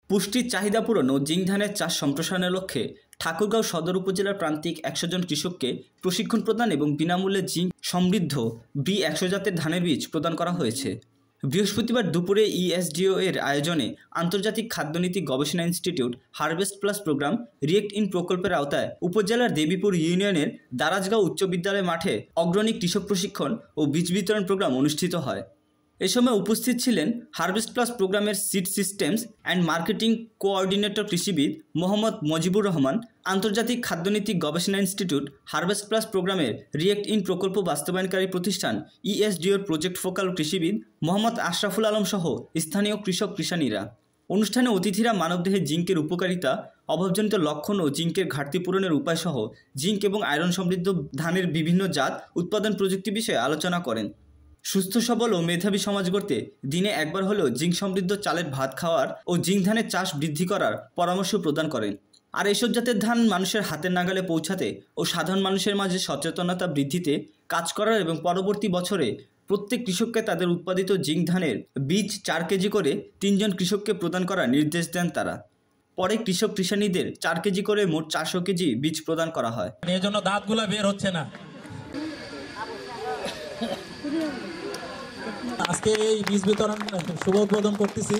পুষ্টির চাহিদা পূরণ ও জিঙ্ক ধানের চাষ সম্প্রসারণের লক্ষ্যে ঠাকুরগাঁও সদর উপজেলার প্রান্তিক ১০০ জন কৃষককে প্রশিক্ষণ প্রদান এবং বিনামূল্যে জিঙ্ক সমৃদ্ধ B100 জাতের ধানের বীজ প্রদান করা হয়েছে। বৃহস্পতিবার দুপুরে ইএসডিও এর আয়োজনে আন্তর্জাতিক খাদ্যনীতি গবেষণা ইনস্টিটিউট হারভেস্ট প্লাস প্রোগ্রাম রিয়েক্ট ইন প্রকল্পের আওতায় উপজেলার দেবীপুর ইউনিয়নের দারাজগাঁও উচ্চ বিদ্যালয় মাঠে অগ্রণী কৃষক প্রশিক্ষণ ও বীজ বিতরণ প্রোগ্রাম অনুষ্ঠিত হয়। এ সময় উপস্থিত ছিলেন হারভেস্ট প্লাস প্রোগ্রামের seed systems and marketing coordinator কৃষিবিদ মোহাম্মদ মজিবুর রহমান, আন্তর্জাতিক খাদ্যনীতি গবেষণা ইনস্টিটিউট হারভেস্ট প্লাস প্রোগ্রামের রিয়েক্ট ইন প্রকল্প বাস্তবায়নকারী প্রতিষ্ঠান ইএসডিওর প্রজেক্ট ফোকাল কৃষিবিদ মোহাম্মদ আশরাফুল আলম সহ স্থানীয় কৃষক কৃষানীরা। অনুষ্ঠানে অতিথিরা মানবদেহে জিঙ্কের উপকারিতা, অভাবজনিত লক্ষণ ও জিঙ্কের ঘাটতি পূরণের উপায়সহ জিঙ্ক এবং আয়রন সমৃদ্ধ ধানের বিভিন্ন জাত উৎপাদন প্রযুক্তি বিষয়ে আলোচনা করেন। সুস্থ সবল ও মেধাবী সমাজ গড়তে দিনে একবার হলেও জিঙ্ক সমৃদ্ধ চালের ভাত খাওয়ার ও জিঙ্ক ধানের চাষ বৃদ্ধি করার পরামর্শ প্রদান করেন। আর এসব জাতের ধান মানুষের হাতের নাগালে পৌঁছাতে ও সাধারণ মানুষের মাঝে সচেতনতা বৃদ্ধিতে কাজ করার এবং পরবর্তী বছরে প্রত্যেক কৃষককে তাদের উৎপাদিত জিঙ্ক ধানের বীজ 4 কেজি করে 3 জন কৃষককে প্রদান করার নির্দেশ দেন তারা। পরে কৃষক কৃষানীদের 4 কেজি করে মোট 400 কেজি বীজ প্রদান করা হয়। এর জন্য দাঁতগুলা বের হচ্ছে না। আজকে এই বীজ বিতরণ শুভ উদ্বোধন করতেছি।